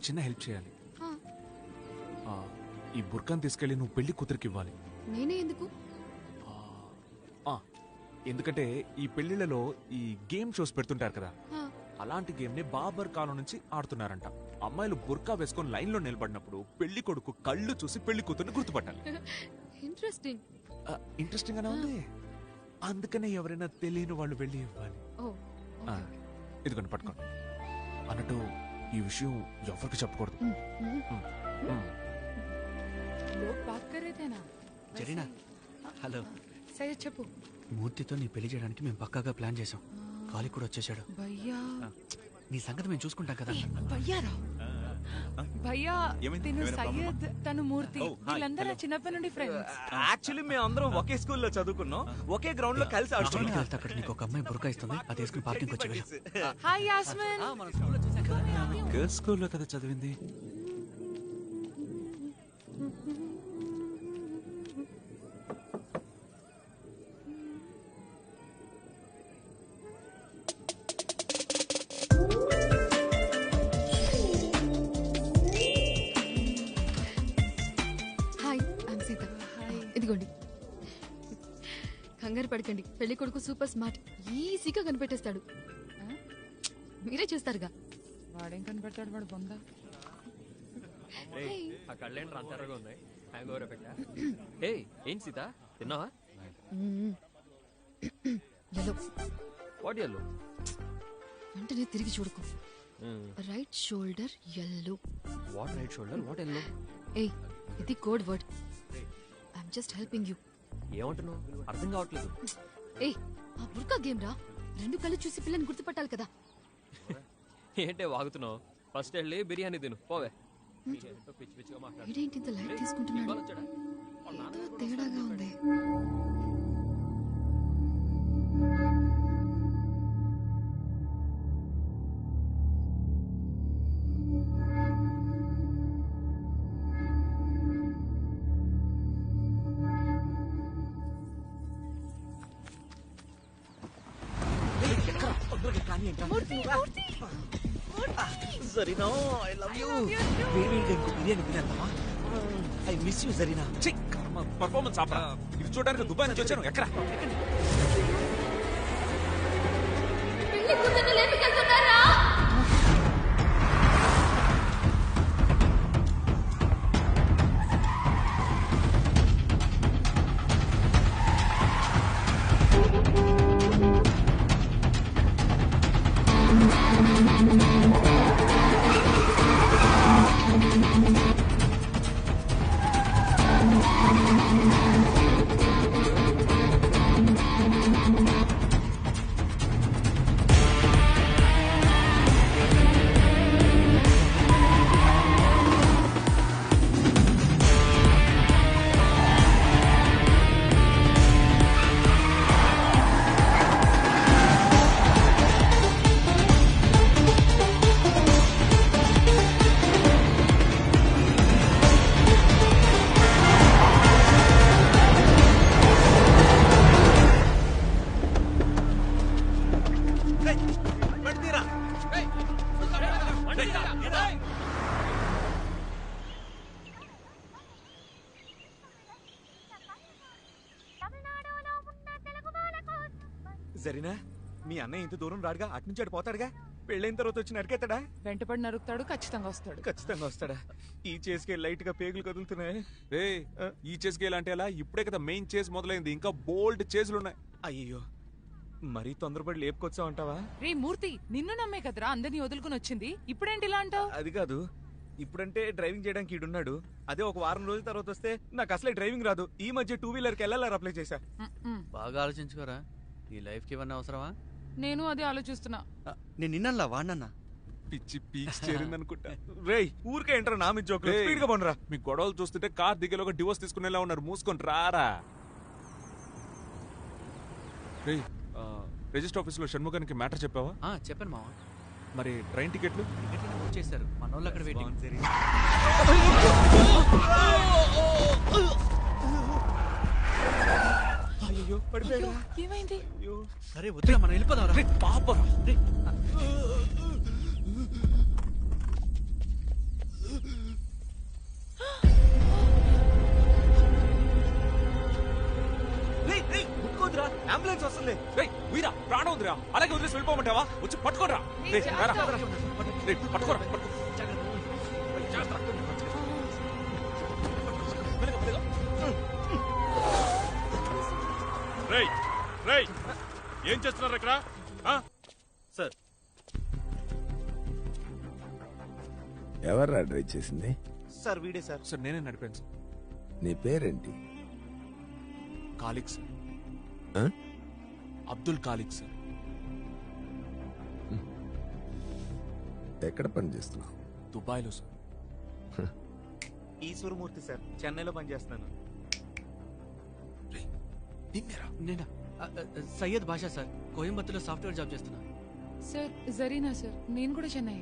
చిన్న హెల్ప్ చేయాలి. ఈ బుర్కాన్ తీసుకెళ్లి నువ్వు పెళ్లి కూతురికి ఇవ్వాలి. నేనే ఎందుకు? ఎందుకంటే ఈ పెళ్లిళ్లలో ఈ గేమ్ షోస్ పెడుతుంటారు కదా, అలాంటి గేమ్ ని బాబర్ కాలం నుంచి ఆడుతున్నారంట. అమ్మాయిలు బుర్కా వేసుకొని లైన్ లో నిలబడినప్పుడు పెళ్లి కొడుకు కళ్ళు చూసి పెళ్లి కూతుర్ని గుర్తుపట్టాలి. ఇంట్రెస్టింగ్. ఇంట్రెస్టింగ్ గానే ఉంది. అందుకనే ఎవరైనా తెలియని వాళ్ళు వెళ్ళి ఇవ్వాలి. ఇదిగోండి పట్టుకోండి. అన్నట్టు ఈ విషయం ఎవరికి చెప్పకూడదు. జరీనా, హలో. చెప్పు. మూర్తితో నీ పెళ్లి చేయడానికి మేము పక్కాగా ప్లాన్ చేసాం. కాలి కూడా వచ్చేసాడు. నీ సంగతి మేము చూసుకుంటాం కదా. భయ్యా, తిను సయ్యద్, తను మూర్తి, వీళ్ళందరూ చిన్నప్పటి నుండి ఫ్రెండ్స్. యాక్చువల్లీ మేము అందరం ఒకే స్కూల్లో చదువుకున్నాం, ఒకే గ్రౌండ్ లో కలిసి ఆడుతున్నాం. అక్కడ నీకు ఒక అమ్మాయి బుర్కా ఇస్తుంది, అది వేసుకుని పార్కింగ్ వచ్చి. హాయ్ యాస్మిన్. గర్ల్స్ స్కూల్లో కదా చదివింది. ఇదిగోండి. కంగారు పడకండి, పెళ్లి కొడుకు సూపర్ స్మార్ట్, ఈజీగా కనిపెట్టేస్తాడు. మీరే చేస్తారుగా. వాడేం కనిపెడతాడు, వాడు బొంద. ఏం సీత, తిన్నావా? వెంటనే తిరిగి చూడకు. Right shoulder yellow. What right shoulder, what yellow? ఏయ్, ఇది code word. I'm just helping you. ఏమంటున్నావు? అర్థం కావట్లేదు. ఏయ్, ఆ బుర్కా గేమ్ రా. రెండు కళ్ళు చూసి పిల్లని గుర్తుపట్టాలి కదా. ఏంటే వాగుతున్నావు? ఫస్ట్ వెళ్ళి బిర్యానీ తిను, పోవే. ఇదేంటి ఇంత లైట్ తీసుకుంటున్నాడు? తేడాగా ఉంది. Zarina, I love you. వేడిగా ఇంకో బిర్యానీ తినేద్దామా? I miss you Zarina. Performance ఆపరా. ఇది చూడడానికి దుబాయ్ నుంచి వచ్చాను. ఎక్కడ జరీనా, మీ అన్నయ్య ఇంత దూరం రాడుగా, అటు నుంచి అటు పోతాడుగా. పెళ్ళైన తర్వాత వచ్చి నరికేస్తాడా? వెంటపడి నరుకుతాడు, ఖచ్చితంగా వస్తాడు. ఖచ్చితంగా వస్తాడా? ఈ చేస్కే లైట్ గా పేగులు కదులుతున్నాయి. ఈ చేస్కి అంటే ఎలా? ఇప్పుడే కదా మెయిన్ చేస్ మొదలైంది, ఇంకా బోల్డ్ చేసులు ఉన్నాయి. అయ్యో, మరీ తొందరపడి లేపుకొచ్చావు అంటావా? రే మూర్తి, నిన్ను నమ్మే కదరా అందరినీ వదులుకుని వచ్చింది, ఇప్పుడేంటి ఇలా అంటావు? అది కాదు, ఇప్పుడంటే డ్రైవింగ్ చేయడానికి ఈడున్నాడు. అదే ఒక వారం రోజుల తర్వాత వస్తే నాకు అసలే డ్రైవింగ్ రాదు. ఈ మధ్య 2 వీలర్ కి ఎల్ఎల్ఆర్ అప్లై చేశా. బాగా ఆలోచించుకోరా, ఈ లైఫ్ కి ఇవన్నీ అవసరమా? నేను అదే ఆలోచిస్తున్నా. నేను నిన్నలా వాడినన్నా. పిచ్చి పీక్స్ చేరిందనుకుంటా. రేయ్, ఊరికే ఏంటారు నా మీద జోకులు? స్పీడ్ గా పోనరా. మీ గొడవలు చూస్తుంటే కార్ దిగేలోగా డివోర్స్ తీసుకునేలా ఉన్నారు. మూసుకొని రారా. రేయ్, రిజిస్టర్ ఆఫీస్ లో షణ్ముఖానికి మ్యాటర్ చెప్పావా? చెప్పాను మావా. మరి ట్రైన్ టికెట్లు వచ్చేసారు, మన వాళ్ళు అక్కడ వెయిటింగ్. అయ్యో, పడిపోయాడు. ఏమైంది? సరే వద్దురా, మనం వెళ్ళిపోదాం. పాపం పట్టుకోరా రేయ్, రారా. రేయ్, పట్టుకోరా పట్టుకో. రేయ్ రేయ్ ఏం చేస్తున్నారు ఇక్కడ ఆ? సార్ ఎవర్రా డ్రైవ్ చేసింది? సార్ వీడే సార్. సార్ నేనే నడిపాను సార్. నీ పేరేంటి? కాలిక్ సార్. ఆ? అబ్దుల్ కాలిక్ సార్. ఎక్కడ పని చేస్తున్నావు? దుబాయ్లో సార్. ఈశ్వరమూర్తి సార్, చెన్నైలో పనిచేస్తున్నాను. నేనా సయ్యద్ బాషా సార్, కోయంబత్తూర్లో సాఫ్ట్వేర్ జాబ్ చేస్తున్నా. సార్ జరీనా సార్, నేను కూడా చెన్నై.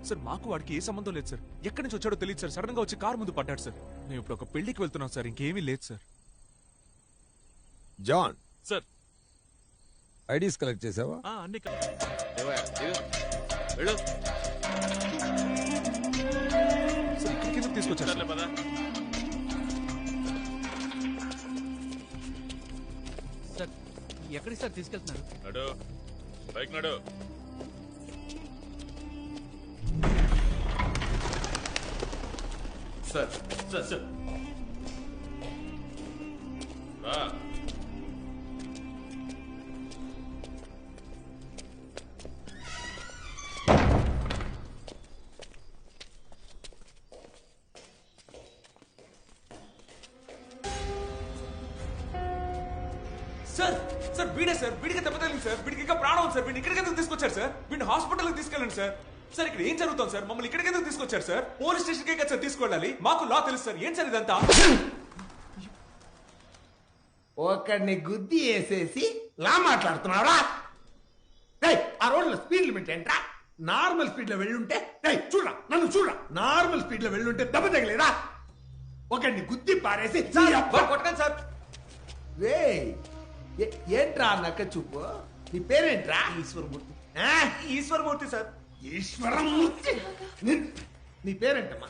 సార్ మాకు వాడికి ఏ సంబంధం లేదు సార్. ఎక్కడి నుంచి వచ్చాడో తెలియదు సార్. సడన్ గా వచ్చి కారు ముందు పడ్డాడు సార్. మేము ఇప్పుడు ఒక పెళ్లికి వెళ్తున్నాం సార్. ఇంకేమీ లేదు sir. John, sir IDs collect చేసావా? అన్ని సార్ ఇక్కడికి ఎందుకు తీసుకొచ్చారు సార్? పదా సార్ ఎక్కడికి సార్ తీసుకెళ్తున్నారు? నడు బైక్ నడు. సార్ సార్ సార్ రా. సార్ సార్ వీడే సార్. వీడికి దెబ్బ తగిలింది సార్. వీడికి ఇంకా ప్రాణం ఉంది సార్. వీడిని ఇక్కడికి ఎందుకు తీసుకొచ్చారు సార్? వీడిని హాస్పిటల్కి తీసుకెళ్ళండి సార్. సార్ ఇక్కడ ఏం జరుగుతుంది సార్? మమ్మల్ని ఇక్కడికి ఎందుకు తీసుకొచ్చారు సార్? పోలీస్ స్టేషన్కే కదా సార్ తీసుకెళ్ళాలి. మాకు లా తెలుసు సార్. ఏం సార్ ఇదంతా? ఒకడిని గుద్ది వేసేసి లా మాట్లాడుతున్నావురా? ఆ రోడ్లో స్పీడ్ లిమిట్ ఏంట్రా? నార్మల్ స్పీడ్ లో వెళ్ళుంటే చూడరా, నన్ను చూడరా, నార్మల్ స్పీడ్ లో వెళ్ళుంటే దెబ్బ తగిలేదా? ఒకడిని గుద్ది పారేసి కొట్టకండి సార్. ఏంట్రా నక్క చూపు? నీ పేరేంట్రా? ఈశ్వరమూర్తి. ఈశ్వరమూర్తి సార్. ఈశ్వరమూర్తి. నీ పేరేంటమ్మా?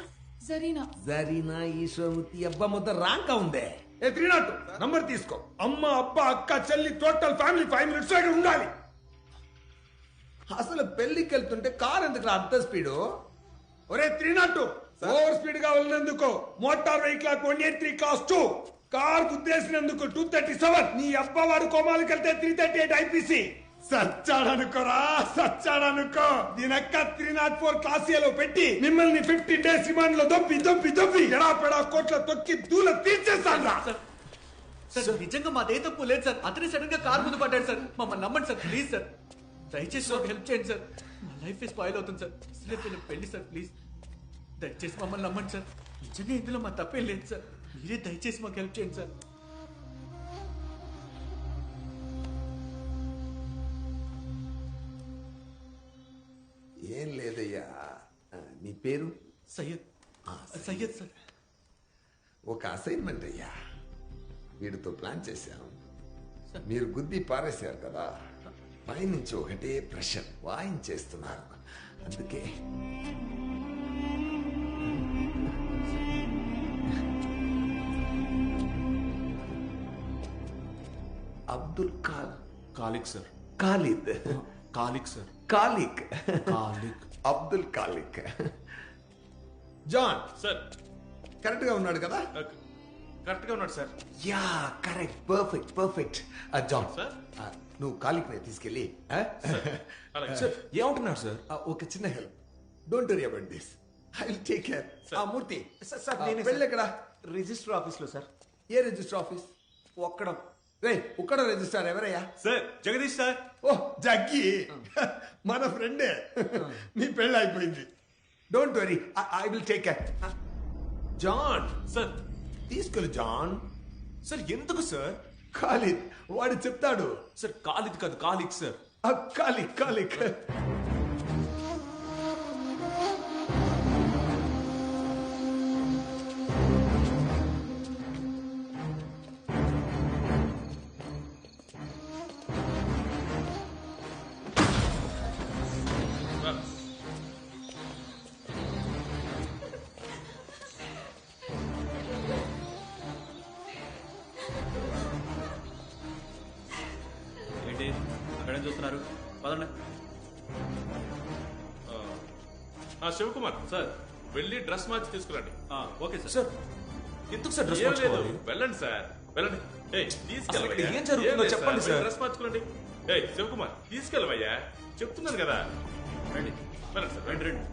జరీనా. జరీనా ఈశ్వరమూర్తి. అబ్బా ముద్ద రాంగ్ ఉందే. 302 నంబర్ తీసుకో. అమ్మ అబ్బా అక్క చెల్లి టోటల్ ఫ్యామిలీ 5 minutes ఇక్కడ ఉండాలి. అసలు పెళ్లికి వెళ్తుంటే కార్ ఎందుకు అంత స్పీడు? ఒరే 302 ఓవర్ స్పీడ్ గా వెళ్ళినందుకు మోటార్ వెహికల్ 183 క్లాస్ 2 కార్ గుద్దేసినందుకు 237. నీ అబ్బా వాడు కోమాలకు వెళ్తే 338 ఐపీసీ. సచ్చాడనుకోరా, సచ్చాడనుకో. దీనక్క 304 క్లాస్ లో పెట్టి మిమ్మల్ని 15 days రిమాండ్ లో దొబ్బి దొబ్బి దొబ్బి ఎడా పెడా కోట్ల తొక్కి దూల తీర్చేస్తాను. సార్ నిజంగా మాదే తప్పు లేదు సార్. అతనే సడన్ గా కార్ ముందు పడ్డాడు సార్. మమ్మల్ని నమ్మండి సార్ ప్లీజ్ సార్. దయచేసి మాకు హెల్ప్ చేయండి సార్. మా లైఫ్ స్పాయిల్ అవుతుంది సార్. అసలే పెళ్లి సార్ ప్లీజ్. దయచేసి మమ్మల్ని నమ్మండి సార్. నిజంగా ఇందులో మా తప్పేం లేదు సార్. మీరే దయచేసి మాకు హెల్ప్ చేయండి సార్. ఏం లేదయ్యా. నీ పేరు? సయ్యద్. సయ్యద్ సార్. ఒక అసైన్మెంట్ అయ్యా. వీడితో ప్లాన్ చేశాం. మీరు గుద్ది పారేశారు కదా, పైనుంచి ఒకటే ప్రెషర్ వాయించేస్తున్నారు. అందుకే Abdul Khaliq sir. Khalid Khaliq sir. Khaliq Khaliq. Abdul Khaliq. John sir correct గా ఉన్నాడు కదా? కరెక్ట్ గా ఉన్నాడు sir. Yeah correct, perfect perfect. John sir? నువ్వు కాలిక్ ని తీసుకెళ్ళి అలాగే సార్ ఏమంటున్నారు సార్? ఒక చిన్న help. Don't worry about this, I will take care. Murthy sir నేనే వెళ్ళి ఎక్కడ? రిజిస్టర్ ఆఫీస్ లో సార్. ఏ రిజిస్టర్ ఆఫీస్? ఒక్కడం. రే ఒక్కడ రిజిస్టర్ ఎవరయ్యా? Sir Jagadish sir. ఓ జగ్గి, మన ఫ్రెండే. నీ పెళ్ళి అయిపోయింది. Don't worry, I will take care. John sir. తీసుకెళ్ళు జాన్. సార్ ఎందుకు సార్? ఖాలిద్ వాడు చెప్తాడు. సార్ కాలిక్ కాదు కాలిక్ సార్. కాలిక్ కాలిక్. ఏంటి అక్కడేం చూస్తున్నారు? పదండి. శివకుమార్ సార్ వెళ్ళి డ్రెస్ మార్చి తీసుకురండి. ఓకే సార్ ఎందుకు సార్ డ్రెస్ ఏం లేదు, మార్చుకోవాలి? వెళ్ళండి సార్ వెళ్ళండి. అసలు ఇక్కడ ఏం జరుగుతుందో చెప్పండి సార్. డ్రెస్ మార్చుకోండి. శివకుమార్ తీసుకెళ్ళవయ్యా, చెప్తున్నాను కదా. రండి వెళ్ళండి సార్ రండి రండి.